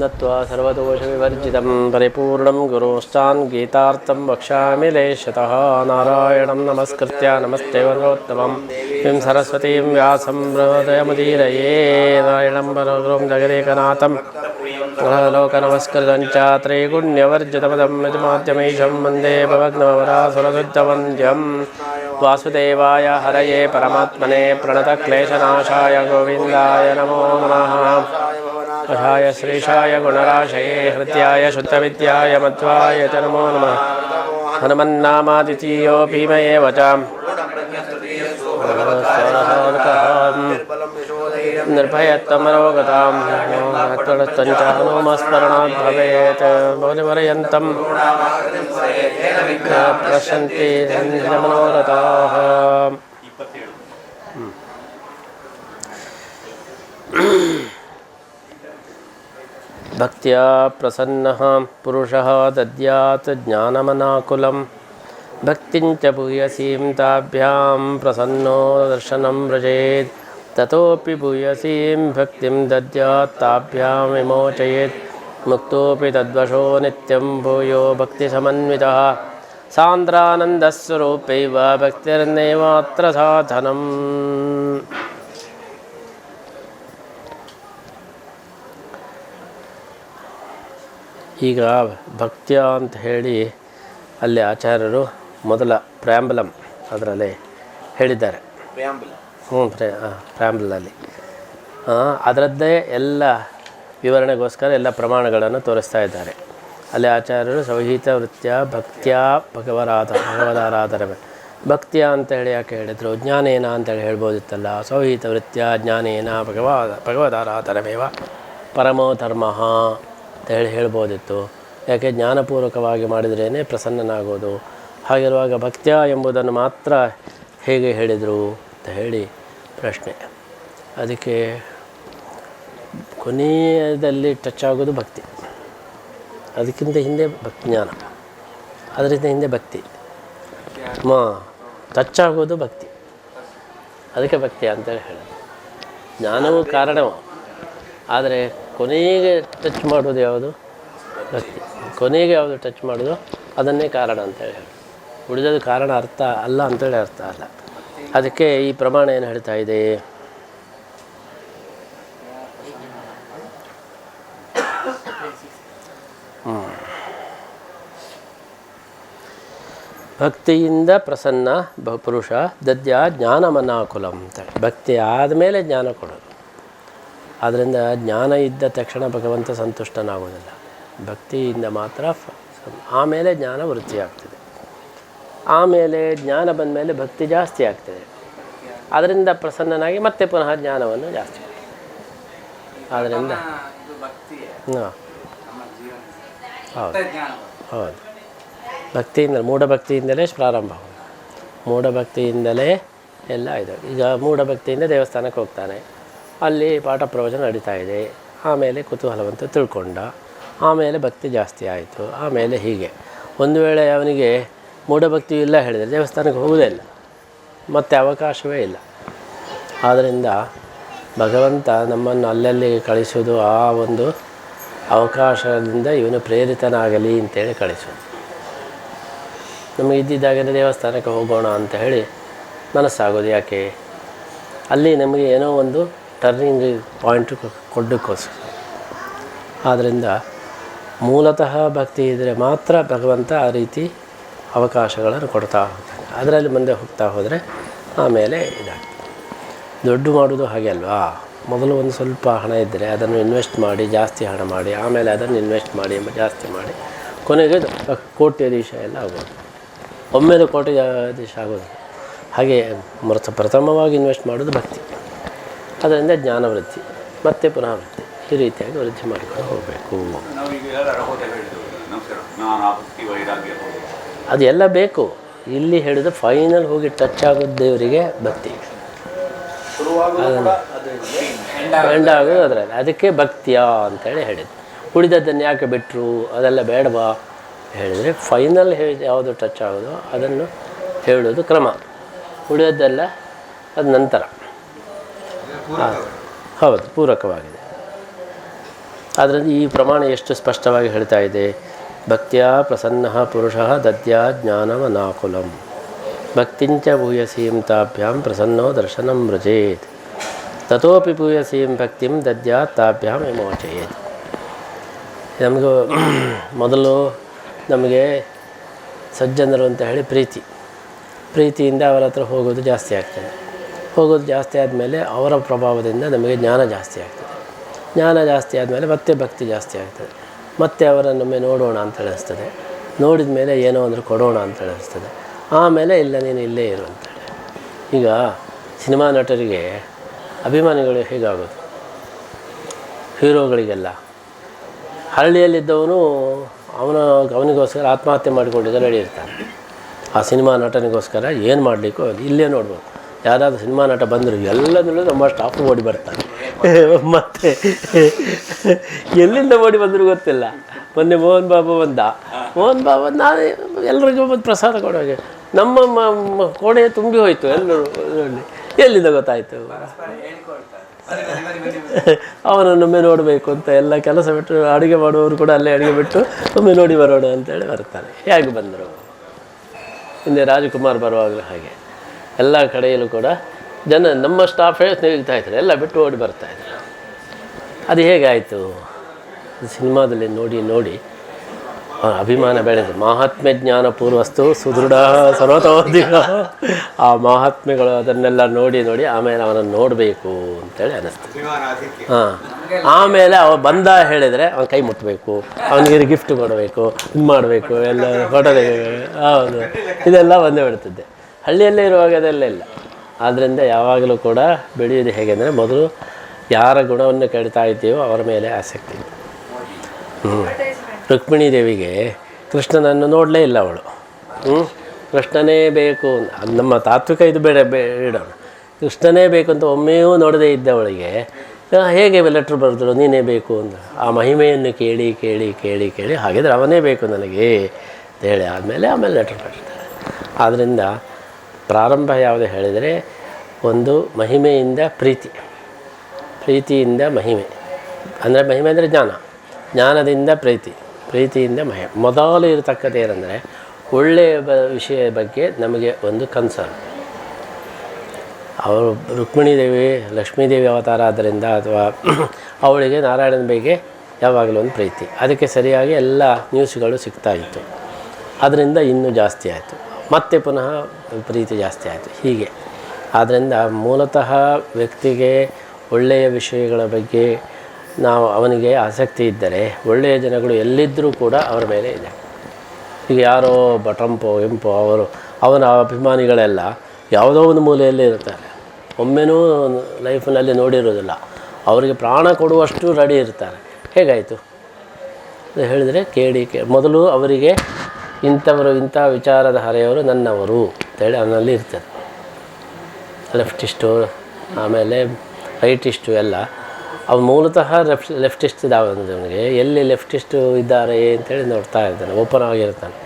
नत्वा सर्वदोषविवर्जितं परिपूर्णं गुरोश्चान् गीतार्थं वक्ष्यामि लेशतः नारायणं नमस्कृत्य नमस्ते वरोत्तमं किं सरस्वतीं व्यासं हृदयमुदीरये नारायणं वरगुरुं जगदेकनाथं ग्रहलोकनमस्कृतं च त्रैगुण्यवर्जितपदं यजमाद्यमीशं वन्दे भवग्नवरासुरसिद्धवन्द्यं वासुदेवाय हरये परमात्मने प्रणतक्लेशनाशाय गोविन्दाय नमो नमः कषाय श्रीशाय गुणराशये हृत्याय शुद्धविद्याय मध्वाय च नमो नमः हनुमन्नामादितीयो भीमयेव च निर्भयत्वमरोगतां त्वडस्तञ्च हनुमस्मरणात् भवेत् मौलिपर्यन्तं प्रशन्ति मनोरथाः भक्त्या प्रसन्नः पुरुषः दद्यात् ज्ञानमनाकुलं भक्तिञ्च भूयसीं ताभ्यां प्रसन्नो दर्शनं व्रजेत् ततोऽपि भूयसीं भक्तिं दद्यात् ताभ्यां विमोचयेत् मुक्तोऽपि तद्वशो नित्यं भूयो भक्तिसमन्वितः सान्द्रानन्दस्वरूपैव भक्तिर्नैवात्र साधनम् ಈಗ ಭಕ್ತ್ಯ ಅಂತ ಹೇಳಿ ಅಲ್ಲಿ ಆಚಾರ್ಯರು ಮೊದಲ ಪ್ರ್ಯಾಂಬಲಮ್ ಅದರಲ್ಲಿ ಹೇಳಿದ್ದಾರೆ. ಪ್ರ್ಯಾಂಬಲಲ್ಲಿ ಅದರದ್ದೇ ಎಲ್ಲ ವಿವರಣೆಗೋಸ್ಕರ ಎಲ್ಲ ಪ್ರಮಾಣಗಳನ್ನು ತೋರಿಸ್ತಾ ಇದ್ದಾರೆ. ಅಲ್ಲಿ ಆಚಾರ್ಯರು ಸೌಹಿತ ವೃತ್ಯ ಭಕ್ತ್ಯ ಭಗವದಾರಾಧನೆ ಭಕ್ತಿಯ ಅಂತೇಳಿ ಯಾಕೆ ಹೇಳಿದರು? ಜ್ಞಾನೇನ ಅಂತೇಳಿ ಹೇಳ್ಬೋದಿತ್ತಲ್ಲ. ಸೌಹಿತ ವೃತ್ಯ ಜ್ಞಾನೇನ ಭಗವದಾರಾಧನಮೇವ ಪರಮೋ ಧರ್ಮ ಅಂತ ಹೇಳ್ಬೋದಿತ್ತು. ಯಾಕೆ ಜ್ಞಾನಪೂರ್ವಕವಾಗಿ ಮಾಡಿದ್ರೇ ಪ್ರಸನ್ನನಾಗೋದು. ಹಾಗಿರುವಾಗ ಭಕ್ತ್ಯ ಎಂಬುದನ್ನು ಮಾತ್ರ ಹೇಗೆ ಹೇಳಿದರು ಅಂತ ಹೇಳಿ ಪ್ರಶ್ನೆ. ಅದಕ್ಕೆ ಕೊನೆಯದಲ್ಲಿ ಟಚ್ ಆಗೋದು ಭಕ್ತಿ, ಅದಕ್ಕಿಂತ ಹಿಂದೆ ಜ್ಞಾನ, ಅದರಿಂದ ಹಿಂದೆ ಭಕ್ತಿ, ಟಚ್ ಆಗೋದು ಭಕ್ತಿ. ಅದಕ್ಕೆ ಭಕ್ತಿ ಅಂತೇಳಿ ಹೇಳೋದು. ಜ್ಞಾನವೂ ಕಾರಣವು, ಆದರೆ ಕೊನೆಗೆ ಟಚ್ ಮಾಡೋದು ಯಾವುದು? ಭಕ್ತಿ. ಕೊನೆಗೆ ಯಾವುದು ಟಚ್ ಮಾಡೋದು ಅದನ್ನೇ ಕಾರಣ ಅಂತೇಳಿ ಹೇಳಿ, ಉಳಿದದು ಕಾರಣ ಅರ್ಥ ಅಲ್ಲ ಅಂತೇಳಿ ಅರ್ಥ ಅಲ್ಲ. ಅದಕ್ಕೆ ಈ ಪ್ರಮಾಣ ಏನು ಹೇಳ್ತಾ ಇದೆ? ಭಕ್ತಿಯಿಂದ ಪ್ರಸನ್ನ ಪುರುಷ ದದ್ಯ ಜ್ಞಾನಮನಾಕುಲಂ ಅಂತೇಳಿ. ಭಕ್ತಿ ಆದಮೇಲೆ ಜ್ಞಾನ ಕೊಡೋದು. ಆದ್ದರಿಂದ ಜ್ಞಾನ ಇದ್ದ ತಕ್ಷಣ ಭಗವಂತ ಸಂತುಷ್ಟನಾಗೋದಿಲ್ಲ. ಭಕ್ತಿಯಿಂದ ಮಾತ್ರ ಆಮೇಲೆ ಜ್ಞಾನ ವೃತ್ತಿ ಆಗ್ತದೆ. ಆಮೇಲೆ ಜ್ಞಾನ ಬಂದ ಮೇಲೆ ಭಕ್ತಿ ಜಾಸ್ತಿ ಆಗ್ತದೆ. ಅದರಿಂದ ಪ್ರಸನ್ನನಾಗಿ ಮತ್ತೆ ಪುನಃ ಜ್ಞಾನವನ್ನು ಜಾಸ್ತಿ ಮಾಡ್ತದೆ. ಆದ್ದರಿಂದ ಹೌದು ಹೌದು ಭಕ್ತಿಯಿಂದ, ಮೂಢಭಕ್ತಿಯಿಂದಲೇ ಪ್ರಾರಂಭ. ಮೂಢಭಕ್ತಿಯಿಂದಲೇ ಎಲ್ಲ ಇದೆ. ಈಗ ಮೂಢಭಕ್ತಿಯಿಂದ ದೇವಸ್ಥಾನಕ್ಕೆ ಹೋಗ್ತಾನೆ, ಅಲ್ಲಿ ಪಾಠ ಪ್ರವಚನ ನಡೀತಾ ಇದೆ, ಆಮೇಲೆ ಕುತೂಹಲವಂತ ತಿಳ್ಕೊಂಡ, ಆಮೇಲೆ ಭಕ್ತಿ ಜಾಸ್ತಿ ಆಯಿತು. ಆಮೇಲೆ ಹೀಗೆ ಒಂದು ವೇಳೆ ಅವನಿಗೆ ಮೂಢಭಕ್ತಿ ಇಲ್ಲ ಹೇಳಿದರೆ ದೇವಸ್ಥಾನಕ್ಕೆ ಹೋಗೋದೇ ಇಲ್ಲ, ಮತ್ತೆ ಅವಕಾಶವೇ ಇಲ್ಲ. ಆದ್ದರಿಂದ ಭಗವಂತ ನಮ್ಮನ್ನು ಅಲ್ಲಲ್ಲಿ ಕಳಿಸೋದು ಆ ಒಂದು ಅವಕಾಶದಿಂದ ಇವನು ಪ್ರೇರಿತನಾಗಲಿ ಅಂತೇಳಿ ಕಳಿಸೋದು. ನಮಗೆ ಇದ್ದಿದ್ದಾಗಲೇ ದೇವಸ್ಥಾನಕ್ಕೆ ಹೋಗೋಣ ಅಂತ ಹೇಳಿ ಮನಸ್ಸಾಗೋದು ಯಾಕೆ? ಅಲ್ಲಿ ನಮಗೆ ಏನೋ ಒಂದು ಟರ್ನಿಂಗ್ ಪಾಯಿಂಟ್ ಕೊಡೋಕ್ಕೋಸ್ಕರ. ಆದ್ದರಿಂದ ಮೂಲತಃ ಭಕ್ತಿ ಇದ್ದರೆ ಮಾತ್ರ ಭಗವಂತ ಆ ರೀತಿ ಅವಕಾಶಗಳನ್ನು ಕೊಡ್ತಾ ಹೋಗ್ತಾನೆ. ಅದರಲ್ಲಿ ಮುಂದೆ ಹೋಗ್ತಾ ಹೋದರೆ ಆಮೇಲೆ ಇದಾಗ್ತದೆ. ದುಡ್ಡು ಮಾಡೋದು ಹಾಗೆ ಅಲ್ವಾ? ಮೊದಲು ಒಂದು ಸ್ವಲ್ಪ ಹಣ ಇದ್ದರೆ ಅದನ್ನು ಇನ್ವೆಸ್ಟ್ ಮಾಡಿ, ಜಾಸ್ತಿ ಹಣ ಮಾಡಿ, ಆಮೇಲೆ ಅದನ್ನು ಇನ್ವೆಸ್ಟ್ ಮಾಡಿ ಜಾಸ್ತಿ ಮಾಡಿ, ಕೊನೆಗೆ ಕೋಟ್ಯಾಧೀಶ ಎಲ್ಲ ಆಗೋದು. ಒಮ್ಮೆಲೆ ಕೋಟ್ಯಾಧೀಶ ಆಗೋದು. ಹಾಗೆ ಪ್ರಥಮವಾಗಿ ಇನ್ವೆಸ್ಟ್ ಮಾಡೋದು ಭಕ್ತಿ. ಅದರಿಂದ ಜ್ಞಾನವೃತ್ತಿ, ಮತ್ತೆ ಪುನಃ ವೃತ್ತಿ, ಈ ರೀತಿಯಾಗಿ ವೃದ್ಧಿ ಮಾಡ್ಕೊಂಡು ಹೋಗಬೇಕು. ಅದೆಲ್ಲ ಬೇಕು. ಇಲ್ಲಿ ಹೇಳಿದ ಫೈನಲ್ ಹೋಗಿ ಟಚ್ ಆಗೋದು ದೇವರಿಗೆ ಭಕ್ತಿ, ಎಂಡ್ ಆಗೋದು ಅದರಲ್ಲಿ. ಅದಕ್ಕೆ ಭಕ್ತಿಯ ಅಂತೇಳಿ ಹೇಳಿದ್ದು. ಉಳಿದದ್ದನ್ನು ಯಾಕೆ ಬಿಟ್ಟರು, ಅದೆಲ್ಲ ಬೇಡವಾ ಹೇಳಿದರೆ ಫೈನಲ್ ಯಾವುದು ಟಚ್ ಆಗೋದು ಅದನ್ನು ಹೇಳೋದು ಕ್ರಮ, ಉಳಿಯೋದೆಲ್ಲ ಅದು ನಂತರ. ಹೌದು, ಪೂರಕವಾಗಿದೆ. ಆದ್ದರಿಂದ ಈ ಪ್ರಮಾಣ ಎಷ್ಟು ಸ್ಪಷ್ಟವಾಗಿ ಹೇಳ್ತಾ ಇದೆ. ಭಕ್ತಿಯ ಪ್ರಸನ್ನ ಪುರುಷ ದದ್ಯಾ ಜ್ಞಾನಮನಾಕುಲಂ ಭಕ್ತಿಂಚ ಭೂಯಸೀಂ ತಾಭ್ಯಾಂ ಪ್ರಸನ್ನೋ ದರ್ಶನಂ ವ್ರಜೇತ್ ತತೋಪಿ ಭೂಯಸೀಂ ಭಕ್ತಿಂ ದದ್ಯಾತ್ ತಾಭ್ಯಾಂ ವಿಮೋಚಯೇತ್. ನಮಗೂ ಮೊದಲು ನಮಗೆ ಸಜ್ಜನರು ಅಂತ ಹೇಳಿ ಪ್ರೀತಿಯಿಂದ ಅವರ ಹತ್ರ ಹೋಗೋದು ಜಾಸ್ತಿ ಆಗ್ತದೆ. ಹೋಗೋದು ಜಾಸ್ತಿ ಆದಮೇಲೆ ಅವರ ಪ್ರಭಾವದಿಂದ ನಮಗೆ ಜ್ಞಾನ ಜಾಸ್ತಿ ಆಗ್ತದೆ. ಜ್ಞಾನ ಜಾಸ್ತಿ ಆದಮೇಲೆ ಮತ್ತೆ ಭಕ್ತಿ ಜಾಸ್ತಿ ಆಗ್ತದೆ. ಮತ್ತೆ ಅವರನ್ನೊಮ್ಮೆ ನೋಡೋಣ ಅಂತ ಅನಿಸ್ತದೆ. ನೋಡಿದ ಮೇಲೆ ಏನೋ ಅಂದರೂ ಕೊಡೋಣ ಅಂತ ಅನಿಸ್ತದೆ. ಆಮೇಲೆ ಇಲ್ಲ ನೀನು ಇಲ್ಲೇ ಇರು ಅಂತೇಳಿ. ಈಗ ಸಿನಿಮಾ ನಟರಿಗೆ ಅಭಿಮಾನಿಗಳು ಹೇಗಾಗೋದು, ಹೀರೋಗಳಿಗೆಲ್ಲ ಹಳ್ಳಿಯಲ್ಲಿದ್ದವನು ಅವನಿಗೋಸ್ಕರ ಆತ್ಮಹತ್ಯೆ ಮಾಡಿಕೊಂಡಿದ್ದ ನಡೆಯಿರ್ತಾನೆ. ಆ ಸಿನಿಮಾ ನಟನಿಗೋಸ್ಕರ ಏನು ಮಾಡಲಿಕ್ಕೂ ಇಲ್ಲೇ ನೋಡ್ಬೋದು. ಯಾರಾದರೂ ಸಿನಿಮಾ ನಟ ಬಂದರು ಎಲ್ಲದರಲ್ಲೂ ನಮ್ಮ ಸ್ಟಾಫ್ ಓಡಿ ಬರ್ತಾರೆ. ಮತ್ತು ಎಲ್ಲಿಂದ ಓಡಿ ಬಂದರೂ ಗೊತ್ತಿಲ್ಲ. ಮೊನ್ನೆ ಮೋಹನ್ ಬಾಬು ನಾನು ಎಲ್ಲರಿಗೂ ಒಂದು ಪ್ರಸಾದ ಕೊಡುವಾಗೆ ನಮ್ಮ ಕೋಣೆ ತುಂಬಿ ಹೋಯಿತು. ಎಲ್ಲರೂ ಎಲ್ಲಿಂದ ಗೊತ್ತಾಯಿತು. ಅವನನ್ನೊಮ್ಮೆ ನೋಡಬೇಕು ಅಂತ ಎಲ್ಲ ಕೆಲಸ ಬಿಟ್ಟು ಅಡುಗೆ ಮಾಡುವವರು ಕೂಡ ಅಲ್ಲೇ ಅಡುಗೆ ಬಿಟ್ಟು ಒಮ್ಮೆ ನೋಡಿ ಬರೋಣ ಅಂತೇಳಿ ಬರ್ತಾರೆ. ಹೇಗೆ ಬಂದರು. ಹಿಂದೆ ರಾಜಕುಮಾರ್ ಬರುವಾಗಲೂ ಹಾಗೆ ಎಲ್ಲ ಕಡೆಯಲ್ಲೂ ಕೂಡ ಜನ ನಮ್ಮ ಸ್ಟಾಫೇ ಸ್ನೇಹಿತಾ ಇದ್ದಾರೆ, ಎಲ್ಲ ಬಿಟ್ಟು ಓಡಿ ಬರ್ತಾಯಿದ್ರು. ಅದು ಹೇಗಾಯಿತು. ಸಿನಿಮಾದಲ್ಲಿ ನೋಡಿ ಅಭಿಮಾನ ಬೆಳೆದು ಮಹಾತ್ಮೆ ಜ್ಞಾನ ಪೂರ್ವಸ್ತು ಸುದೃಢ ಸರ್ವತೋಧಿಕ. ಆ ಮಹಾತ್ಮೆಗಳು ಅದನ್ನೆಲ್ಲ ನೋಡಿ ಆಮೇಲೆ ಅವನನ್ನು ನೋಡಬೇಕು ಅಂತೇಳಿ ಅನ್ನಿಸ್ತದೆ. ಆಮೇಲೆ ಅವ ಬಂದ ಹೇಳಿದರೆ ಅವನ ಕೈ ಮುಟ್ಟಬೇಕು, ಅವನಿಗೆ ಗಿಫ್ಟ್ ಕೊಡಬೇಕು, ಇದು ಮಾಡಬೇಕು, ಎಲ್ಲ ಫೋಟೋ ಹೌದು, ಇದೆಲ್ಲ ಬಂದೇ ಬಿಡ್ತಿದ್ದೆ. ಹಳ್ಳಿಯಲ್ಲೇ ಇರುವಾಗ ಅದೆಲ್ಲ ಇಲ್ಲ. ಆದ್ದರಿಂದ ಯಾವಾಗಲೂ ಕೂಡ ಬೆಳೆಯೋದು ಹೇಗೆ ಅಂದರೆ ಮೊದಲು ಯಾರ ಗುಣವನ್ನು ಕೆಡ್ತಾ ಇದ್ದೀವೋ ಅವರ ಮೇಲೆ ಆಸಕ್ತಿ. ರುಕ್ಮಿಣೀ ದೇವಿಗೆ ಕೃಷ್ಣನನ್ನು ನೋಡಲೇ ಇಲ್ಲ ಅವಳು. ಕೃಷ್ಣನೇ ಬೇಕು, ನಮ್ಮ ತಾತ್ವಿಕ ಇದು ಬೇಡೋಣ, ಕೃಷ್ಣನೇ ಬೇಕು ಅಂತ ಒಮ್ಮೆಯೂ ನೋಡದೇ ಇದ್ದವಳಿಗೆ ಹೇಗೆ ಲೆಟ್ರ್ ಬರೆದ್ರು ನೀನೇ ಬೇಕು ಅಂತ. ಆ ಮಹಿಮೆಯನ್ನು ಕೇಳಿ ಹಾಗಿದ್ರೆ ಅವನೇ ಬೇಕು ನನಗೆ ಅಂತ ಹೇಳಿ ಆಮೇಲೆ ಲೆಟ್ರ್ ಬರೀತಾರೆ. ಆದ್ದರಿಂದ ಪ್ರಾರಂಭ ಯಾವುದು ಹೇಳಿದರೆ ಒಂದು ಮಹಿಮೆಯಿಂದ ಪ್ರೀತಿಯಿಂದ ಮಹಿಮೆ ಅಂದರೆ ಮಹಿಮೆ ಅಂದರೆ ಜ್ಞಾನದಿಂದ ಪ್ರೀತಿಯಿಂದ ಮೊದಲು ಇರತಕ್ಕದ್ದು ಏನಂದರೆ ಒಳ್ಳೆಯ ವಿಷಯ ಬಗ್ಗೆ ನಮಗೆ ಒಂದು ಕನ್ಸರ್ನ್. ಅವರು ರುಕ್ಮಿಣೀ ದೇವಿ ಲಕ್ಷ್ಮೀದೇವಿ ಅವತಾರ ಆದ್ದರಿಂದ ಅಥವಾ ಅವಳಿಗೆ ನಾರಾಯಣನ ಬಗ್ಗೆ ಯಾವಾಗಲೂ ಒಂದು ಪ್ರೀತಿ, ಅದಕ್ಕೆ ಸರಿಯಾಗಿ ಎಲ್ಲ ನ್ಯೂಸ್ಗಳು ಸಿಗ್ತಾ ಇತ್ತು. ಅದರಿಂದ ಇನ್ನೂ ಜಾಸ್ತಿ ಆಯಿತು, ಮತ್ತೆ ಪುನಃ ಪ್ರೀತಿ ಜಾಸ್ತಿ ಆಯಿತು, ಹೀಗೆ. ಆದ್ದರಿಂದ ಮೂಲತಃ ವ್ಯಕ್ತಿಗೆ ಒಳ್ಳೆಯ ವಿಷಯಗಳ ಬಗ್ಗೆ ಅವನಿಗೆ ಆಸಕ್ತಿ ಇದ್ದರೆ ಒಳ್ಳೆಯ ಜನಗಳು ಎಲ್ಲಿದ್ದರೂ ಕೂಡ ಅವರ ಮೇಲೆ ಇದೆ. ಈಗ ಯಾರೋ ಟ್ರಂಪೋ ಅವನ ಅಭಿಮಾನಿಗಳೆಲ್ಲ ಯಾವುದೋ ಒಂದು ಮೂಲೆಯಲ್ಲಿ ಇರ್ತಾರೆ. ಒಮ್ಮೆನೂ ಲೈಫ್ನಲ್ಲಿ ನೋಡಿರೋದಿಲ್ಲ. ಅವರಿಗೆ ಪ್ರಾಣ ಕೊಡುವಷ್ಟು ರೆಡಿ ಇರ್ತಾರೆ. ಹೇಗಾಯಿತು ಹೇಳಿದರೆ ಮೊದಲು ಅವರಿಗೆ ಇಂಥ ವಿಚಾರದ ಹರೆಯವರು ನನ್ನವರು ಅಂತೇಳಿ ಅವನಲ್ಲಿ ಇರ್ತಾರೆ. ಲೆಫ್ಟಿಸ್ಟು ಆಮೇಲೆ ರೈಟಿಸ್ಟು ಎಲ್ಲ ಅವ್ನು ಮೂಲತಃ ಲೆಫ್ಟಿಸ್ಟ್ ಅವನಿಗೆ ಎಲ್ಲಿ ಲೆಫ್ಟಿಸ್ಟು ಇದ್ದಾರೆ ಅಂತೇಳಿ ನೋಡ್ತಾ ಇರ್ತಾನೆ, ಓಪನ್ ಆಗಿರ್ತಾನೆ.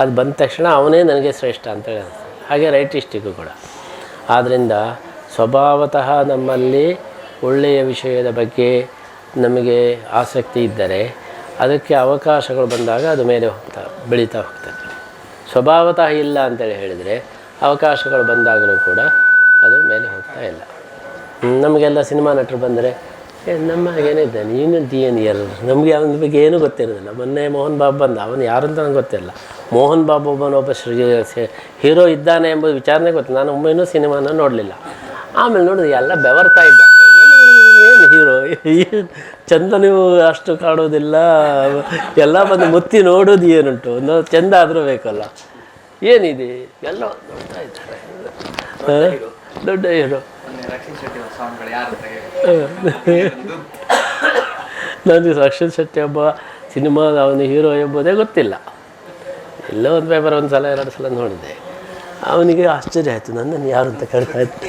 ಅದು ಬಂದ ತಕ್ಷಣ ಅವನೇ ನನಗೆ ಶ್ರೇಷ್ಠ ಅಂತೇಳಿ ಅನಿಸ್ತಾನೆ. ಹಾಗೆ ರೈಟಿಸ್ಟಿಗೂ ಕೂಡ. ಆದ್ದರಿಂದ ಸ್ವಭಾವತಃ ನಮ್ಮಲ್ಲಿ ಒಳ್ಳೆಯ ವಿಷಯದ ಬಗ್ಗೆ ನಮಗೆ ಆಸಕ್ತಿ ಇದ್ದರೆ ಅದಕ್ಕೆ ಅವಕಾಶಗಳು ಬಂದಾಗ ಅದು ಮೇಲೆ ಬೆಳೀತಾ ಹೋಗ್ತದೆ. ಸ್ವಭಾವತಃ ಇಲ್ಲ ಅಂತೇಳಿ ಹೇಳಿದರೆ ಅವಕಾಶಗಳು ಬಂದಾಗಲೂ ಕೂಡ ಅದು ಮೇಲೆ ಹೋಗ್ತಾ ಇಲ್ಲ. ನಮಗೆಲ್ಲ ಸಿನಿಮಾ ನಟರು ಬಂದರೆ ನಮ್ಮ ಏನಿದ್ದ ನೀನು ಯಾರು, ನಮಗೆ ಅವನ ಬಗ್ಗೆ ಏನೂ ಗೊತ್ತಿರೋದಿಲ್ಲ. ಮೊನ್ನೆ ಮೋಹನ್ ಬಾಬು ಬಂದ, ಅವನು ಯಾರು ಅಂತ ನನಗೆ ಗೊತ್ತಿಲ್ಲ. ಮೋಹನ್ ಬಾಬು ಒಬ್ಬ ಹೀರೋ ಇದ್ದಾನೆ ಎಂಬುದು ವಿಚಾರನೇ ಗೊತ್ತಿಲ್ಲ. ನಾನು ಒಮ್ಮೆನೂ ಸಿನಿಮಾನ ನೋಡಲಿಲ್ಲ. ಆಮೇಲೆ ನೋಡಿದ್ರೆ ಎಲ್ಲ ಬೆವರ್ತಾ ಇದ್ದಾನೆ. ಏನು ಹೀರೋ, ಏನು ಚಂದ, ನೀವು ಅಷ್ಟು ಕಾಣೋದಿಲ್ಲ, ಎಲ್ಲ ಬಂದು ಮುತ್ತಿ ನೋಡೋದು ಏನುಂಟು, ಚೆಂದ ಆದರೂ ಬೇಕಲ್ಲ, ಏನಿದೆ ಎಲ್ಲ ನೋಡ್ತಾ ಇದ್ದಾರೆ. ದೊಡ್ಡ ಹೀರೋ. ನನಗೆ ರಕ್ಷಿತ್ ಶೆಟ್ಟಿ ಒಬ್ಬ ಸಿನಿಮಾದ ಅವನು ಹೀರೋ ಎಂಬುದೇ ಗೊತ್ತಿಲ್ಲ. ಎಲ್ಲೋ ಒಂದು ಪೇಪರ್ ಒಂದು ಸಲ 2 ಸಲ ನೋಡಿದೆ. ಅವನಿಗೆ ಆಶ್ಚರ್ಯ ಆಯಿತು, ನನ್ನನ್ನು ಯಾರು ಅಂತ ಕೇಳ್ತಾ ಇತ್ತು.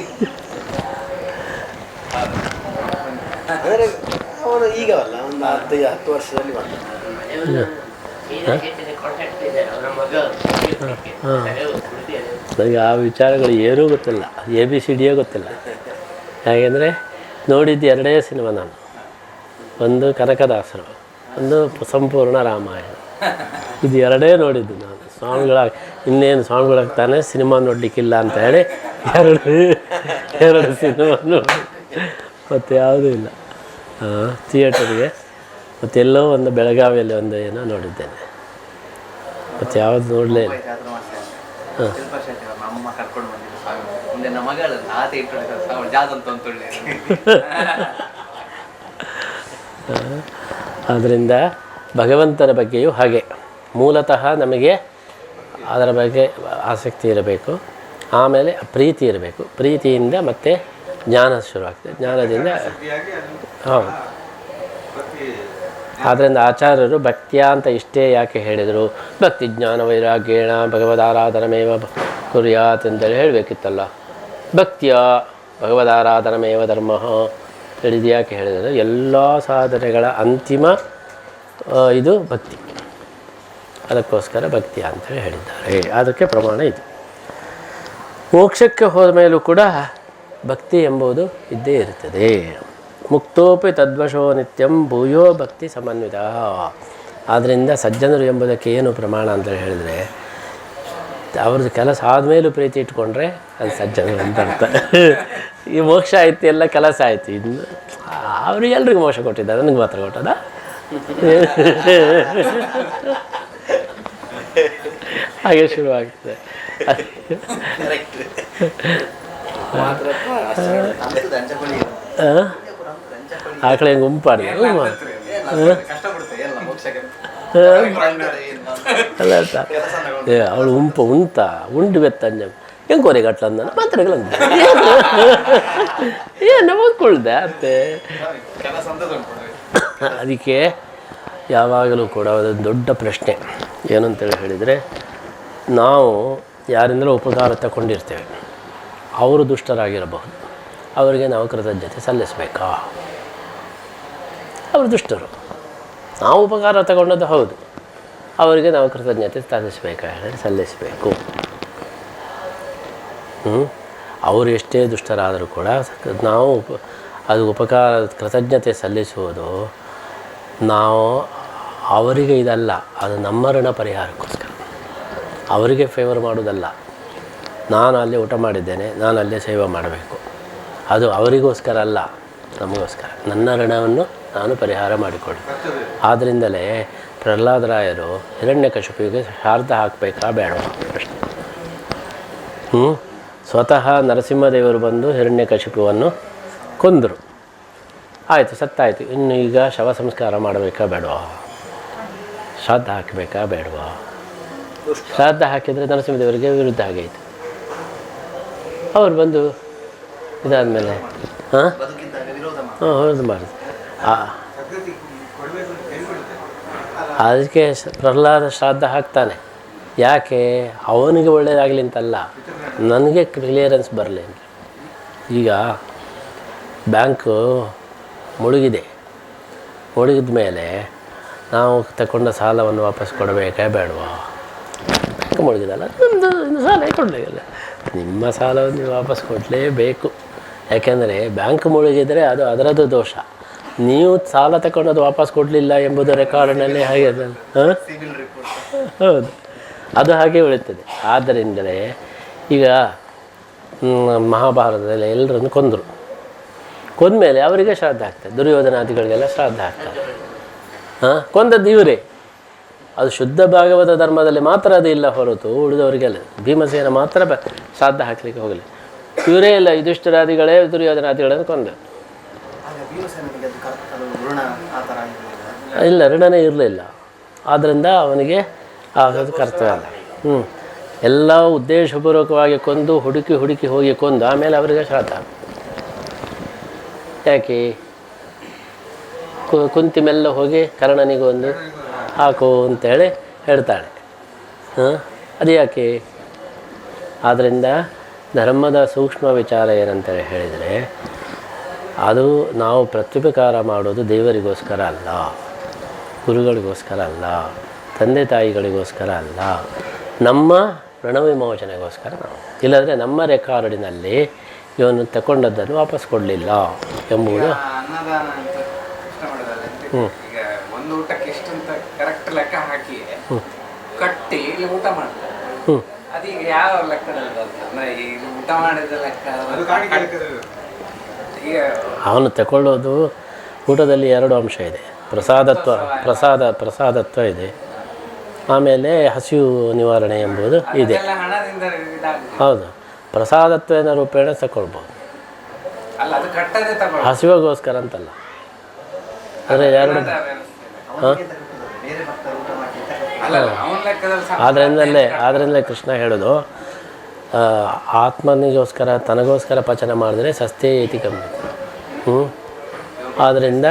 ಅವನು ಈಗವಲ್ಲ, ಒಂದು 10 ವರ್ಷದಲ್ಲಿ ನನಗೆ ಆ ವಿಚಾರಗಳು ಏನೂ ಗೊತ್ತಿಲ್ಲ, ABCD ಗೊತ್ತಿಲ್ಲ. ಯಾಕೆಂದರೆ ನೋಡಿದ್ದು 2 ಸಿನಿಮಾ ನಾನು. ಒಂದು ಕನಕದಾಸರು, ಒಂದು ಸಂಪೂರ್ಣ ರಾಮಾಯಣ. ಇದು ಎರಡೇ ನೋಡಿದ್ದು ನಾನು. ಇನ್ನೇನು ಸ್ವಾಮಿಗಳಾಗ್ತಾನೆ ಸಿನಿಮಾ ನೋಡಲಿಕ್ಕಿಲ್ಲ ಅಂತ ಹೇಳಿ ಎರಡು ಸಿನಿಮಾ ನೋಡಿ, ಮತ್ತು ಯಾವುದೂ ಇಲ್ಲ ಥಿಯೇಟರ್ಗೆ. ಮತ್ತೆಲ್ಲೋ ಒಂದು ಬೆಳಗಾವಿಯಲ್ಲಿ ಒಂದು ಏನೋ ನೋಡಿದ್ದೇನೆ, ಮತ್ತು ಯಾವುದು ನೋಡಲೇ ಇಲ್ಲ. ಆದ್ದರಿಂದ ಭಗವಂತನ ಬಗ್ಗೆಯೂ ಹಾಗೆ ಮೂಲತಃ ನಮಗೆ ಅದರ ಬಗ್ಗೆ ಆಸಕ್ತಿ ಇರಬೇಕು, ಆಮೇಲೆ ಪ್ರೀತಿ ಇರಬೇಕು, ಪ್ರೀತಿಯಿಂದ ಮತ್ತೆ ಜ್ಞಾನ ಶುರುವಾಗ್ತದೆ, ಜ್ಞಾನದಿಂದ ಹೌದು. ಆದ್ದರಿಂದ ಆಚಾರ್ಯರು ಭಕ್ತಿಯ ಅಂತ ಇಷ್ಟೇ ಯಾಕೆ ಹೇಳಿದರು, ಭಕ್ತಿ ಜ್ಞಾನ ವೈರಾಗ್ಯೇಣ ಭಗವದಾರಾಧನಮೇವ ಕುರ್ಯಾತ್ ಅಂತೇಳಿ ಹೇಳಬೇಕಿತ್ತಲ್ಲ. ಭಕ್ತಿಯ ಭಗವದಾರಾಧನಮೇವ ಧರ್ಮ ಹೇಳಿದ್ದು ಯಾಕೆ ಹೇಳಿದರೆ, ಎಲ್ಲ ಸಾಧನೆಗಳ ಅಂತಿಮ ಇದು ಭಕ್ತಿ, ಅದಕ್ಕೋಸ್ಕರ ಭಕ್ತಿ ಅಂತೇಳಿ ಹೇಳಿದ್ದಾರೆ. ಅದಕ್ಕೆ ಪ್ರಮಾಣ ಇದು. ಮೋಕ್ಷಕ್ಕೆ ಹೋದ ಮೇಲೂ ಕೂಡ ಭಕ್ತಿ ಎಂಬುದು ಇದ್ದೇ ಇರ್ತದೆ. ಮುಕ್ತೋಪಿ ತದ್ವಶೋ ನಿತ್ಯಂ ಭೂಯೋ ಭಕ್ತಿ ಸಮನ್ವಿತ. ಆದ್ದರಿಂದ ಸಜ್ಜನರು ಎಂಬುದಕ್ಕೆ ಏನು ಪ್ರಮಾಣ ಅಂತ ಹೇಳಿದರೆ, ಅವ್ರದ್ದು ಕೆಲಸ ಆದಮೇಲೂ ಪ್ರೀತಿ ಇಟ್ಕೊಂಡ್ರೆ ಅದು ಸಜ್ಜನರು ಅಂತ ಅರ್ಥ. ಈ ಮೋಕ್ಷ ಆಯ್ತು, ಎಲ್ಲ ಕೆಲಸ ಆಯಿತು, ಇನ್ನು ಅವ್ರಿಗೆ ಎಲ್ರಿಗೂ ಮೋಕ್ಷ ಕೊಟ್ಟಿದ್ದಾರೆ, ನನಗೆ ಮಾತ್ರ ಕೊಟ್ಟದ ಹಾಗೆ ಶುರುವಾಗ್ತದೆ. ಆಕಳ ಹೆಂಗೆ ಗುಂಪಾಡಿದೆ ಅಲ್ಲ ಅವಳು ಉಂಟು ಬೆತ್ತಂಜ ಹೆಂಗೆ ಕೊರೆಗಟ್ಲಂದ ಮಾತಾಡಗಳಂತ ಏನು ಓದ್ಕೊಳ್ದೆ ಅತ್ತೆ. ಅದಕ್ಕೆ ಯಾವಾಗಲೂ ಕೂಡ ಅದೊಂದು ದೊಡ್ಡ ಪ್ರಶ್ನೆ ಏನಂತೇಳಿ ಹೇಳಿದರೆ, ನಾವು ಯಾರಿಂದಲೂ ಉಪಕಾರ ತಗೊಂಡಿರ್ತೇವೆ, ಅವರು ದುಷ್ಟರಾಗಿರಬಹುದು, ಅವರಿಗೆ ನಾವು ಕೃತಜ್ಞತೆ ಸಲ್ಲಿಸಬೇಕಾ? ಅವರು ದುಷ್ಟರು, ನಾವು ಉಪಕಾರ ತಗೊಂಡದ್ದು ಹೌದು, ಅವರಿಗೆ ನಾವು ಕೃತಜ್ಞತೆ ಸಲ್ಲಿಸಬೇಕಾ ಹೇಳಿದ್ರೆ ಸಲ್ಲಿಸಬೇಕು. ಅವರು ಎಷ್ಟೇ ದುಷ್ಟರಾದರೂ ಕೂಡ ನಾವು ಅದು ಉಪಕಾರ ಕೃತಜ್ಞತೆ ಸಲ್ಲಿಸುವುದು ನಾವು ಅವರಿಗೆ ಇದಲ್ಲ, ಅದು ನಮ್ಮ ಋಣ ಪರಿಹಾರಕ್ಕೋಸ್ಕರ, ಅವರಿಗೆ ಫೇವರ್ ಮಾಡೋದಲ್ಲ. ನಾನು ಅಲ್ಲಿ ಊಟ ಮಾಡಿದ್ದೇನೆ, ನಾನು ಅಲ್ಲೇ ಸೇವೆ ಮಾಡಬೇಕು, ಅದು ಅವರಿಗೋಸ್ಕರ ಅಲ್ಲ, ನಮಗೋಸ್ಕರ. ನನ್ನ ಋಣವನ್ನು ನಾನು ಪರಿಹಾರ ಮಾಡಿಕೊಳ್ಳಿ. ಆದ್ದರಿಂದಲೇ ಪ್ರಹ್ಲಾದರಾಯರು ಹಿರಣ್ಯಕಶಿಪುವಿಗೆ ಶಾರ್ಧ ಹಾಕಬೇಕಾ ಬೇಡವಾ ಪ್ರಶ್ನೆ. ಸ್ವತಃ ನರಸಿಂಹದೇವರು ಬಂದು ಹಿರಣ್ಯಕಶಿಪುವನ್ನು ಕೊಂದರು, ಆಯಿತು, ಸತ್ತಾಯಿತು. ಇನ್ನು ಈಗ ಶವ ಸಂಸ್ಕಾರ ಮಾಡಬೇಕಾ ಬೇಡವಾ, ಶ್ರಾದ್ದ ಹಾಕಬೇಕಾ ಬೇಡವಾ? ಶ್ರಾದ್ದ ಹಾಕಿದರೆ ನರಸಿಂಹದೇವರಿಗೆ ವಿರುದ್ಧ ಆಗೈತು. ಅವ್ರು ಬಂದು ಇದಾದಮೇಲೆ ಹೊರದು ಮಾಡಿದ್ರು. ಅದಕ್ಕೆ ಪ್ರಹ್ಲಾದ ಶ್ರಾದ್ದ ಹಾಕ್ತಾನೆ. ಯಾಕೆ? ಅವನಿಗೆ ಒಳ್ಳೆಯದಾಗಲಿ ಅಂತಲ್ಲ, ನನಗೆ ಕ್ಲಿಯರೆನ್ಸ್ ಬರಲಿ ಅಂತ. ಈಗ ಬ್ಯಾಂಕು ಮುಳುಗಿದೆ, ಮುಳುಗಿದ ಮೇಲೆ ನಾವು ತಗೊಂಡ ಸಾಲವನ್ನು ವಾಪಸ್ ಕೊಡಬೇಕೇ ಬೇಡವಾ? ಬ್ಯಾಂಕ್ ಮುಳುಗಿದಲ್ಲ, ನಮ್ಮದು ಸಾಲ ಕೊಡಲಿಲ್ಲ, ನಿಮ್ಮ ಸಾಲವನ್ನು ನೀವು ವಾಪಸ್ ಕೊಡಲೇಬೇಕು. ಯಾಕೆಂದರೆ ಬ್ಯಾಂಕ್ ಮುಳುಗಿದರೆ ಅದು ಅದರದ್ದು ದೋಷ, ನೀವು ಸಾಲ ತಗೊಂಡದು ವಾಪಸ್ ಕೊಡಲಿಲ್ಲ ಎಂಬುದು ರೆಕಾರ್ಡ್ನಲ್ಲಿ ಹಾಗೆ ಹೌದು, ಅದು ಹಾಗೆ ಉಳಿತದೆ. ಆದ್ದರಿಂದಲೇ ಈಗ ಮಹಾಭಾರತದಲ್ಲಿ ಎಲ್ಲರನ್ನು ಕೊಂದರು, ಕೊಂದಮೇಲೆ ಅವರಿಗೆ ಶ್ರಾದ್ದ ಆಗ್ತದೆ, ದುರ್ಯೋಧನಾದಿಗಳಿಗೆಲ್ಲ ಶ್ರಾದ್ದ ಆಗ್ತದೆ. ಕೊಂದದ್ದು ಇವರೇ, ಅದು ಶುದ್ಧ ಭಾಗವತ ಧರ್ಮದಲ್ಲಿ ಮಾತ್ರ ಅದು ಇಲ್ಲ ಹೊರತು ಉಳಿದವರಿಗೆಲ್ಲ. ಭೀಮಸೇನ ಮಾತ್ರ ಶ್ರಾದ್ದ ಹಾಕಲಿಕ್ಕೆ ಹೋಗಲಿ, ಇವರೇ ಇಲ್ಲ, ಯುಧಿಷ್ಠಿರಾದಿಗಳೇ ದುರ್ಯೋಧನಾದಿಗಳನ್ನು ಕೊಂದ. ಇಲ್ಲ, ಋಣನೇ ಇರಲಿಲ್ಲ, ಆದ್ದರಿಂದ ಅವನಿಗೆ ಆಗೋದು ಕರ್ತವ್ಯ ಅಲ್ಲ. ಎಲ್ಲ ಉದ್ದೇಶಪೂರ್ವಕವಾಗಿ ಕೊಂದು ಹುಡುಕಿ ಹೋಗಿ ಕೊಂದು ಆಮೇಲೆ ಅವರಿಗೆ ಶ್ರಾದ್ದ. ಯಾಕೆ? ಕುಂತಿ ಮೆಲ್ಲ ಹೋಗಿ ಕರ್ಣನಿಗೊಂದು ಹಾಕು ಅಂತೇಳಿ ಹೇಳ್ತಾಳೆ. ಅದು ಯಾಕೆ? ಆದ್ದರಿಂದ ಧರ್ಮದ ಸೂಕ್ಷ್ಮ ವಿಚಾರ ಏನಂತೇಳಿ ಹೇಳಿದರೆ, ಅದು ನಾವು ಪ್ರತ್ಯುಪಕಾರ ಮಾಡೋದು ದೇವರಿಗೋಸ್ಕರ ಅಲ್ಲ, ಗುರುಗಳಿಗೋಸ್ಕರ ಅಲ್ಲ, ತಂದೆ ತಾಯಿಗಳಿಗೋಸ್ಕರ ಅಲ್ಲ, ನಮ್ಮ ಋಣವಿಮೋಚನೆಗೋಸ್ಕರ ನಾವು. ಇಲ್ಲಾಂದರೆ ನಮ್ಮ ರೆಕಾರ್ಡಿನಲ್ಲಿ ಇವನು ತಗೊಂಡದ್ದನ್ನು ವಾಪಸ್ ಕೊಡಲಿಲ್ಲ ಎಂಬುದು. ಒಂದು ಊಟಕ್ಕೆ ಅಂತ ಕರೆಕ್ಟ್ ಲೆಕ್ಕ ಹಾಕಿ ಕಟ್ಟಿ ಇಲ್ಲಿ ಊಟ ಮಾಡ್ತಾರೆ. ಹ್ಞೂ ಅದೀಗ ಯಾವ ಲೆಕ್ಕದಲ್ಲಿ ಬರ್ತದೆ? ಅಂದ್ರೆ ಈಗ ಊಟ ಮಾಡಿದ ಲೆಕ್ಕ ಈಗ ಅವನು ತಗೊಳ್ಳೋದು ಊಟದಲ್ಲಿ 2 ಅಂಶ ಇದೆ. ಪ್ರಸಾದತ್ವ ಇದೆ, ಆಮೇಲೆ ಹಸಿವು ನಿವಾರಣೆ ಎಂಬುದು ಇದೆ. ಅದೆಲ್ಲ ಹಣದಿಂದ ಇದಾಗುತ್ತೆ. ಹೌದು, ಪ್ರಸಾದತ್ವೇನ ರೂಪೇಣ ತಗೊಳ್ಬೋದು, ಅಲ್ಲ ಅದು ಕಟ್ಟದೆ ತಗೊಳ್ಳಿ. ಹಸಿವಿಗೋಸ್ಕರ ಅಂತಲ್ಲ. ಅಂದರೆ 2 ಅಲ್ಲ ಅವನ ಲೆಕ್ಕದಲ್ಲಿ ಆದ್ರಿಂದಲೇ ಕೃಷ್ಣ ಹೇಳೋದು ಆತ್ಮನಿಗೋಸ್ಕರ ತನಗೋಸ್ಕರ ಪಚನ ಮಾಡಿದ್ರೆ ಸಸ್ತೆ ಇತಿ ಕಮ್ಮಿ. ಆದ್ದರಿಂದ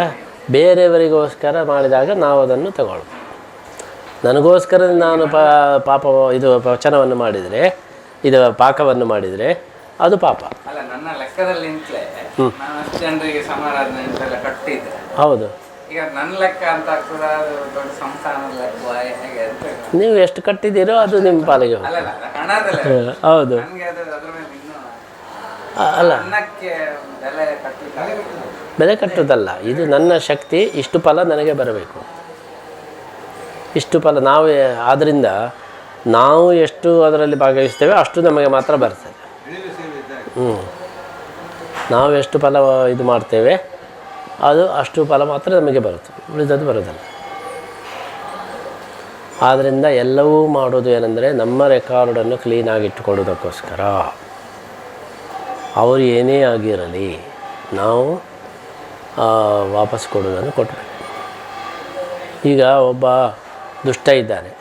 ಬೇರೆಯವರಿಗೋಸ್ಕರ ಮಾಡಿದಾಗ ನಾವು ಅದನ್ನು ತಗೊಳ್ಬೋದು. ನನಗೋಸ್ಕರ ನಾನು ಪಾಪ ಇದು ಪಚನವನ್ನು ಮಾಡಿದರೆ, ಇದು ಪಾಕವನ್ನು ಮಾಡಿದರೆ ಅದು ಪಾಪ. ಅಲ್ಲ ನನ್ನ ಲೆಕ್ಕದಲ್ಲಿ ನಾನು ಅಷ್ಟು ಜನರಿಗೆ ಸಮಾರಾಧನೆ ಅಂತೆಲ್ಲ ಕಟ್ಟಿದ್ದೆ. ಹೌದು, ಈಗ ನನ್ನ ಲೆಕ್ಕ ಅಂತ ಆಗ್ತದೆ, ದೊಡ್ಡ ಸಂಸ್ಥಾನದ ಲೆಕ್ಕ ಹೇಗೆ ಅಂತ. ನೀವು ಎಷ್ಟು ಕಟ್ಟಿದ್ದೀರೋ ಅದು ನಿಮ್ಮ ಪಾಲಿಗೆ ಹೋಗುತ್ತೆ. ಅಲ್ಲ ಹಣದಲ್ಲ, ಹೌದು. ನನಗೆ ಅದು ಅದ್ರ ಮೇಲೆ ಇನ್ನೂ ಅಲ್ಲ, ಅನ್ನಕ್ಕೆ ಬೆಲೆ ಕಟ್ಟುವುದಲ್ಲ, ಇದು ನನ್ನ ಶಕ್ತಿ, ಇಷ್ಟು ಫಲ ನನಗೆ ಬರಬೇಕು, ಇಷ್ಟು ಫಲ ನಾವು. ಆದ್ದರಿಂದ ನಾವು ಎಷ್ಟು ಅದರಲ್ಲಿ ಭಾಗವಹಿಸ್ತೇವೆ ಅಷ್ಟು ನಮಗೆ ಮಾತ್ರ ಬರ್ತದೆ. ನಾವು ಎಷ್ಟು ಫಲ ಇದು ಮಾಡ್ತೇವೆ ಅದು ಅಷ್ಟು ಫಲ ಮಾತ್ರ ನಮಗೆ ಬರುತ್ತೆ, ಉಳಿದದ್ದು ಬರೋದಲ್ಲ. ಆದ್ದರಿಂದ ಎಲ್ಲವೂ ಮಾಡೋದು ಏನೆಂದರೆ ನಮ್ಮ ರೆಕಾರ್ಡನ್ನು ಕ್ಲೀನಾಗಿ ಇಟ್ಟುಕೊಳ್ಳೋದಕ್ಕೋಸ್ಕರ. ಅವರು ಏನೇ ಆಗಿರಲಿ ನಾವು ವಾಪಸ್ ಕೊಡೋದನ್ನು ಕೊಟ್ಟಬೇಕು. ಈಗ ಒಬ್ಬ ದುಷ್ಟ ಇದ್ದಾನೆ,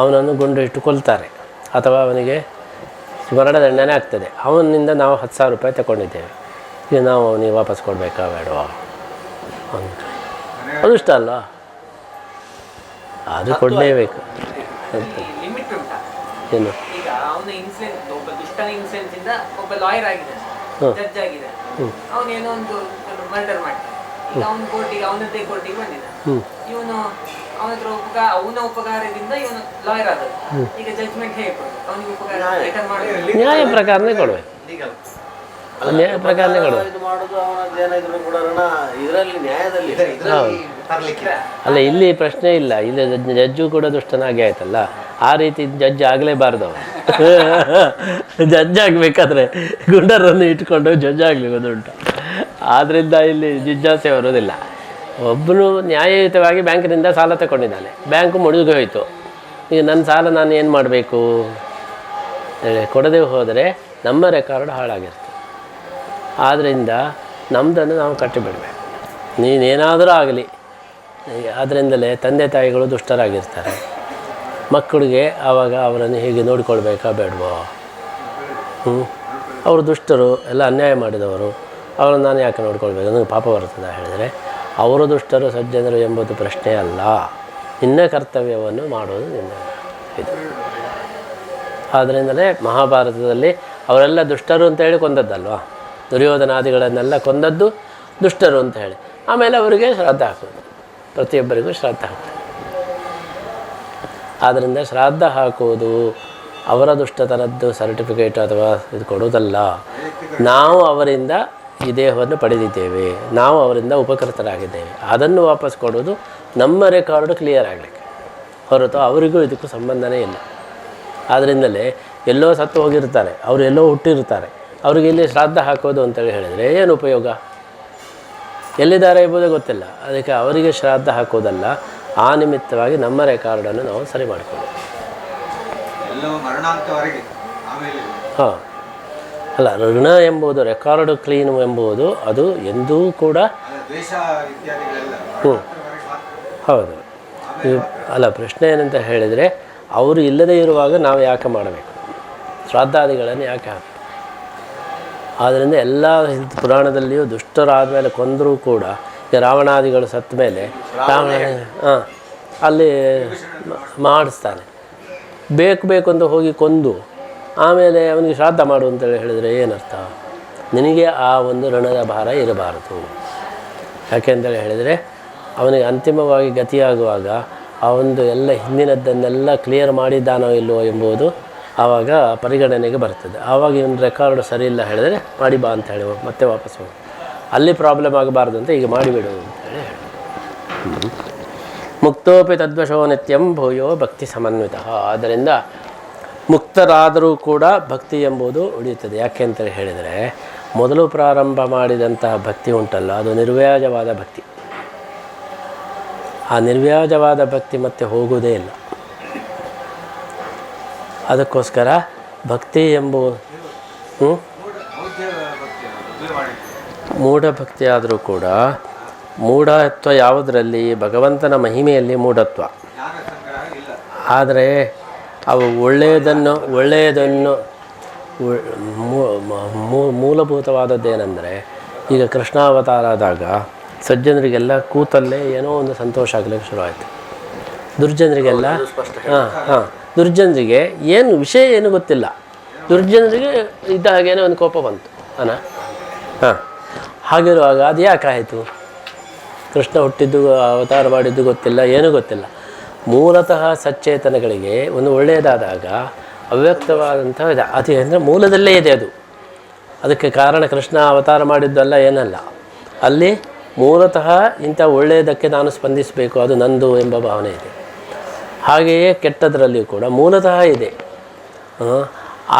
ಅವನನ್ನು ಗುಂಡು ಇಟ್ಟು ಕೊಲ್ತಾರೆ ಅಥವಾ ಅವನಿಗೆ ಮರಣದಂಡನೆ ಆಗ್ತದೆ. ಅವನಿಂದ ನಾವು 10,000 ರೂಪಾಯಿ ತಗೊಂಡಿದ್ದೇವೆ, ಈಗ ನಾವು ಅವನಿಗೆ ವಾಪಸ್ ಕೊಡಬೇಕಾ ಬೇಡವಾ ಅಂತ. ಅದು ಇಷ್ಟ ಅಲ್ವಾ, ಅದು ಕೊಡಲೇಬೇಕು. ಲಿಮಿಟ್ ಉಂಟಾ? ಏನು? ಈಗ ಅವನ ಇನ್ಸಿಡೆಂಟ್, ಒಬ್ಬ ದುಷ್ಟನ ಇನ್ಸಿಡೆಂಟ್ ಇಂದ ಒಬ್ಬ ಲಾಯರ್ ಆಗಿದೆ, ಜಡ್ಜ್ ಆಗಿದೆ, ಅವನೇನೋ ಒಂದು ಮರ್ಡರ್ ಮಾಡ್ತಾನೆ. ಈಗ ಅವನ ಕೋರ್ಟಿಗೆ, ಅವನದ್ದೇ ಕೋರ್ಟಿಗೆ ಬಂದಿದ್ದ. ಇವನು ಅವನ ಹತ್ರ ಅವನ ಉಪಕಾರದಿಂದ ಇವನು ಲಾಯರ್ ಆದದ್ದು. ಈಗ ಜಡ್ಜ್ಮೆಂಟ್ ಹೇಗೆ ಕೊಡಬೇಕು? ಅವನಿಗೆ ಉಪಕಾರ ರಿಟರ್ನ್ ಮಾಡಬೇಕು, ನ್ಯಾಯ ಪ್ರಕಾರನೇ ಕೊಡಬೇಕು, ನ್ಯಾಯ ಪ್ರಕಾರನೇ ಕೊಡಬೇಕು. ಅಲ್ಲ, ಇಲ್ಲಿ ಪ್ರಶ್ನೆ ಇಲ್ಲ, ಇಲ್ಲಿ ಜಡ್ಜು ಕೂಡ ದುಷ್ಟನಾಗಿ ಆಯ್ತಲ್ಲ. ಆ ರೀತಿ ಜಡ್ಜ್ ಆಗಲೇಬಾರ್ದು. ಜಡ್ಜ್ ಆಗಬೇಕಾದ್ರೆ ಗುಂಡರನ್ನು ಇಟ್ಕೊಂಡು ಜಡ್ಜ್ ಆಗಲಿಗೋದುಂಟು. ಆದ್ದರಿಂದ ಇಲ್ಲಿ ಜಿಜ್ಞಾಸೆ ಬರೋದಿಲ್ಲ. ಒಬ್ಬನು ನ್ಯಾಯಯುತವಾಗಿ ಬ್ಯಾಂಕಿನಿಂದ ಸಾಲ ತಗೊಂಡಿದ್ದಾನೆ, ಬ್ಯಾಂಕು ಮುಳುಗಿ ಹೋಯಿತು. ಈಗ ನನ್ನ ಸಾಲ ನಾನು ಏನು ಮಾಡಬೇಕು? ಕೊಡದೆ ಹೋದರೆ ನಮ್ಮ ರೆಕಾರ್ಡ್ ಹಾಳಾಗಿರ್ತದೆ. ಆದ್ದರಿಂದ ನಮ್ಮದನ್ನು ನಾವು ಕಟ್ಟಿಬಿಡಬೇಕು. ನೀನೇನಾದರೂ ಆಗಲಿ. ಆದ್ದರಿಂದಲೇ ತಂದೆ ತಾಯಿಗಳು ದುಷ್ಟರಾಗಿರ್ತಾರೆ. ಮಕ್ಕಳಿಗೆ ಆವಾಗ ಅವರನ್ನು ಹೇಗೆ ನೋಡಿಕೊಳ್ಬೇಕಾ ಬೇಡವೋ? ಅವರು ದುಷ್ಟರು, ಎಲ್ಲ ಅನ್ಯಾಯ ಮಾಡಿದವರು, ಅವರನ್ನು ನಾನು ಯಾಕೆ ನೋಡ್ಕೊಳ್ಬೇಕು? ನನಗೆ ಪಾಪ ಬರ್ತದೆ ಹೇಳಿದರೆ ಅವರು ದುಷ್ಟರು ಸಜ್ಜನರು ಎಂಬುದು ಪ್ರಶ್ನೆ ಅಲ್ಲ. ನಿನ್ನ ಕರ್ತವ್ಯವನ್ನು ಮಾಡೋದು ನಿನ್ನ ಇದು. ಆದ್ದರಿಂದಲೇ ಮಹಾಭಾರತದಲ್ಲಿ ಅವರೆಲ್ಲ ದುಷ್ಟರು ಅಂತ ಹೇಳಿ ಕೊಂದದ್ದಲ್ವ, ದುರ್ಯೋಧನಾದಿಗಳನ್ನೆಲ್ಲ ಕೊಂದದ್ದು ದುಷ್ಟರು ಅಂತ ಹೇಳಿ. ಆಮೇಲೆ ಅವರಿಗೆ ಶ್ರಾದ್ದ ಹಾಕೋದು, ಪ್ರತಿಯೊಬ್ಬರಿಗೂ ಶ್ರಾದ್ದ ಹಾಕ್ತಾರೆ. ಆದ್ದರಿಂದ ಶ್ರಾದ್ದ ಹಾಕುವುದು ಅವರ ದುಷ್ಟತನದ್ದು ಸರ್ಟಿಫಿಕೇಟ್ ಅಥವಾ ಇದು ಕೊಡುವುದಲ್ಲ. ನಾವು ಅವರಿಂದ ಈ ದೇಹವನ್ನು ಪಡೆದಿದ್ದೇವೆ, ನಾವು ಅವರಿಂದ ಉಪಕೃತರಾಗಿದ್ದೇವೆ, ಅದನ್ನು ವಾಪಸ್ ಕೊಡೋದು ನಮ್ಮ ರೆಕಾರ್ಡ್ ಕ್ಲಿಯರ್ ಆಗಲಿಕ್ಕೆ ಹೊರತು ಅವರಿಗೂ ಇದಕ್ಕೂ ಸಂಬಂಧನೇ ಇಲ್ಲ. ಆದ್ದರಿಂದಲೇ ಎಲ್ಲೋ ಸತ್ತು ಹೋಗಿರ್ತಾರೆ, ಅವರು ಎಲ್ಲೋ ಹುಟ್ಟಿರ್ತಾರೆ, ಅವ್ರಿಗೆ ಇಲ್ಲಿ ಶ್ರಾದ್ದ ಹಾಕೋದು ಅಂತೇಳಿ ಹೇಳಿದರೆ ಏನು ಉಪಯೋಗ? ಎಲ್ಲಿದ್ದಾರೆ ಎಂಬುದೇ ಗೊತ್ತಿಲ್ಲ. ಅದಕ್ಕೆ ಅವರಿಗೆ ಶ್ರಾದ್ದ ಹಾಕೋದಲ್ಲ, ಆ ನಿಮಿತ್ತವಾಗಿ ನಮ್ಮ ರೆಕಾರ್ಡನ್ನು ನಾವು ಸರಿ ಮಾಡಿಕೊಳ್ಳೋದು. ಹಾಂ, ಅಲ್ಲ, ಋಣ ಎಂಬುದು ರೆಕಾರ್ಡ್ ಕ್ಲೀನ್ ಎಂಬುದು ಅದು ಎಂದೂ ಕೂಡ ಹೌದು. ಅಲ್ಲ, ಪ್ರಶ್ನೆ ಏನಂತ ಹೇಳಿದರೆ ಅವರು ಇಲ್ಲದೇ ಇರುವಾಗ ನಾವು ಯಾಕೆ ಮಾಡಬೇಕು? ಶ್ರಾದ್ದಾದಿಗಳನ್ನು ಯಾಕೆ ಹಾಕಬೇಕು? ಆದ್ದರಿಂದ ಎಲ್ಲ ಪುರಾಣದಲ್ಲಿಯೂ ದುಷ್ಟರಾದ ಮೇಲೆ ಕೊಂದರೂ ಕೂಡ, ಈಗ ರಾವಣಾದಿಗಳು ಸತ್ತ ಮೇಲೆ ರಾವಣ ಅಲ್ಲಿ ಮಾಡಿಸ್ತಾನೆ, ಬೇಕು ಅಂತ ಹೋಗಿ ಕೊಂದು ಆಮೇಲೆ ಅವನಿಗೆ ಶ್ರಾದ್ದ ಮಾಡು ಅಂತೇಳಿ ಹೇಳಿದರೆ ಏನರ್ಥ? ನಿನಗೆ ಆ ಒಂದು ಋಣದ ಭಾರ ಇರಬಾರದು. ಯಾಕೆಂತೇಳಿ ಹೇಳಿದರೆ ಅವನಿಗೆ ಅಂತಿಮವಾಗಿ ಗತಿಯಾಗುವಾಗ ಆ ಒಂದು ಎಲ್ಲ ಹಿಂದಿನದ್ದನ್ನೆಲ್ಲ ಕ್ಲಿಯರ್ ಮಾಡಿದ್ದಾನೋ ಇಲ್ಲವೋ ಎಂಬುದು ಆವಾಗ ಪರಿಗಣನೆಗೆ ಬರ್ತದೆ. ಆವಾಗ ಇವನು ರೆಕಾರ್ಡ್ ಸರಿ ಇಲ್ಲ ಹೇಳಿದರೆ ಮಾಡಿ ಬಾ ಅಂತ ಹೇಳಿ ಮತ್ತೆ ವಾಪಸ್ ಹೋಗಿ ಅಲ್ಲಿ ಪ್ರಾಬ್ಲಮ್ ಆಗಬಾರ್ದು ಅಂತ ಈಗ ಮಾಡಿಬಿಡು ಅಂತೇಳಿ ಹೇಳಿ ಮುಕ್ತೋಪಿ ತದ್ವಶೋ ನಿತ್ಯಂ ಭೂಯೋ ಭಕ್ತಿ ಸಮನ್ವಿತ. ಆದ್ದರಿಂದ ಮುಕ್ತರಾದರೂ ಕೂಡ ಭಕ್ತಿ ಎಂಬುದು ಉಳಿಯುತ್ತದೆ. ಯಾಕೆ ಅಂತ ಹೇಳಿದರೆ, ಮೊದಲು ಪ್ರಾರಂಭ ಮಾಡಿದಂತಹ ಭಕ್ತಿ ಉಂಟಲ್ಲ, ಅದು ನಿರ್ವ್ಯಾಜವಾದ ಭಕ್ತಿ. ಆ ನಿರ್ವ್ಯಾಜವಾದ ಭಕ್ತಿ ಮತ್ತೆ ಹೋಗುವುದೇ ಇಲ್ಲ. ಅದಕ್ಕೋಸ್ಕರ ಭಕ್ತಿ ಎಂಬುದು ಮೂಢಭಕ್ತಿ ಆದರೂ ಕೂಡ ಮೂಢತ್ವ ಯಾವುದರಲ್ಲಿ? ಭಗವಂತನ ಮಹಿಮೆಯಲ್ಲಿ ಮೂಢತ್ವ. ಆದರೆ ಅವು ಒಳ್ಳೆಯದನ್ನು ಮೂಲಭೂತವಾದದ್ದೇನೆಂದರೆ, ಈಗ ಕೃಷ್ಣಾವತಾರ ಆದಾಗ ಸಜ್ಜನರಿಗೆಲ್ಲ ಕೂತಲ್ಲೇ ಏನೋ ಒಂದು ಸಂತೋಷ ಆಗಲಿಕ್ಕೆ ಶುರುವಾಯಿತು. ದುರ್ಜನರಿಗೆಲ್ಲ ದುರ್ಜನರಿಗೆ ಏನು ವಿಷಯ ಏನು ಗೊತ್ತಿಲ್ಲ. ದುರ್ಜನರಿಗೆ ಇದ್ದಾಗೇನೋ ಒಂದು ಕೋಪ ಬಂತು ಹಾಗಿರುವಾಗ ಅದು ಯಾಕಾಯಿತು? ಕೃಷ್ಣ ಹುಟ್ಟಿದ್ದು ಅವತಾರ ಮಾಡಿದ್ದು ಗೊತ್ತಿಲ್ಲ, ಏನೂ ಗೊತ್ತಿಲ್ಲ. ಮೂಲತಃ ಸಚ್ಚೇತನಗಳಿಗೆ ಒಂದು ಒಳ್ಳೆಯದಾದಾಗ ಅವ್ಯಕ್ತವಾದಂಥ ಇದೆ. ಅದು ಅಂದರೆ ಮೂಲದಲ್ಲೇ ಇದೆ ಅದು. ಅದಕ್ಕೆ ಕಾರಣ ಕೃಷ್ಣ ಅವತಾರ ಮಾಡಿದ್ದಲ್ಲ, ಏನಲ್ಲ. ಅಲ್ಲಿ ಮೂಲತಃ ಇಂಥ ಒಳ್ಳೆಯದಕ್ಕೆ ನಾನು ಸ್ಪಂದಿಸಬೇಕು, ಅದು ನಂದು ಎಂಬ ಭಾವನೆ ಇದೆ. ಹಾಗೆಯೇ ಕೆಟ್ಟದರಲ್ಲಿಯೂ ಕೂಡ ಮೂಲತಃ ಇದೆ.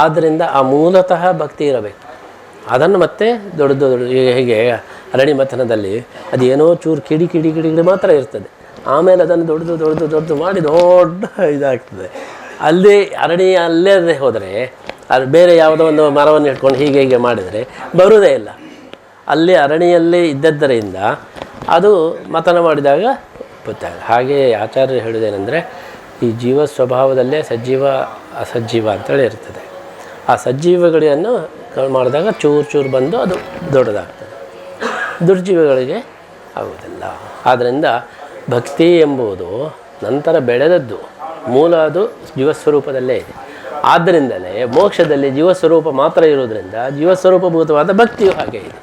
ಆದ್ದರಿಂದ ಆ ಮೂಲತಃ ಭಕ್ತಿ ಇರಬೇಕು. ಅದನ್ನು ಮತ್ತೆ ದೊಡ್ಡ ಈಗ ಹೇಗೆ ಅರಣಿ ಮಥನದಲ್ಲಿ ಅದೇನೋ ಚೂರು ಕಿಡಿ ಮಾತ್ರ ಇರ್ತದೆ. ಆಮೇಲೆ ಅದನ್ನು ದೊಡ್ಡದು ಮಾಡಿ ದೊಡ್ಡ ಇದಾಗ್ತದೆ. ಅಲ್ಲಿ ಅರಣಿ ಅಲ್ಲೇ ಹೋದರೆ, ಅದು ಬೇರೆ ಯಾವುದೋ ಒಂದು ಮರವನ್ನು ಇಟ್ಕೊಂಡು ಹೀಗೆ ಮಾಡಿದರೆ ಬರುವುದೇ ಇಲ್ಲ. ಅಲ್ಲಿ ಅರಣಿಯಲ್ಲಿ ಇದ್ದದ್ದರಿಂದ ಅದು ಮಥನ ಮಾಡಿದಾಗ ಗೊತ್ತಾಗ. ಹಾಗೆಯೇ ಆಚಾರ್ಯರು ಹೇಳುವುದೇನೆಂದರೆ, ಈ ಜೀವ ಸ್ವಭಾವದಲ್ಲೇ ಸಜ್ಜೀವ ಅಸಜ್ಜೀವ ಅಂತೇಳಿ ಇರ್ತದೆ. ಆ ಸಜ್ಜೀವಗಳನ್ನು ಮಾಡಿದಾಗ ಚೂರು ಬಂದು ಅದು ದೊಡ್ಡದಾಗ್ತದೆ, ದುರ್ಜೀವಿಗಳಿಗೆ ಆಗುವುದಿಲ್ಲ. ಆದ್ದರಿಂದ ಭಕ್ತಿ ಎಂಬುದು ನಂತರ ಬೆಳೆದದ್ದು, ಮೂಲ ಅದು ಜೀವಸ್ವರೂಪದಲ್ಲೇ ಇದೆ. ಆದ್ದರಿಂದಲೇ ಮೋಕ್ಷದಲ್ಲಿ ಜೀವಸ್ವರೂಪ ಮಾತ್ರ ಇರುವುದರಿಂದ ಜೀವಸ್ವರೂಪಭೂತವಾದ ಭಕ್ತಿಯು ಹಾಗೆ ಇದೆ.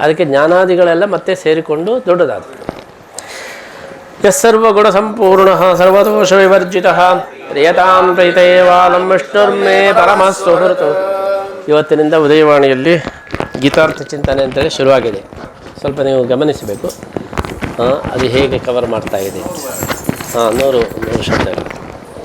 ಅದಕ್ಕೆ ಜ್ಞಾನಾದಿಗಳೆಲ್ಲ ಮತ್ತೆ ಸೇರಿಕೊಂಡು ದೊಡ್ಡದಾಗ್ತದೆ. ಯಸ್ಸರ್ವಗುಣ ಸಂಪೂರ್ಣ ಸರ್ವದೋಷ ವಿವರ್ಜಿತ ಪ್ರಿಯತಾಂ ಪ್ರೀತೇವಾಲಂ ವಿಷ್ಣುರ್ಮೇ ಪರಮ ಸುಹೃತು. ಇವತ್ತಿನಿಂದ ಉದಯವಾಣಿಯಲ್ಲಿ ಗೀತಾರ್ಥ ಚಿಂತನೆ ಅಂತೇಳಿ ಶುರುವಾಗಿದೆ. ಸ್ವಲ್ಪ ನೀವು ಗಮನಿಸಬೇಕು ಅದು ಹೇಗೆ ಕವರ್ ಮಾಡ್ತಾ ಇದೆ. 100 ಶಬ್ದಗಳು.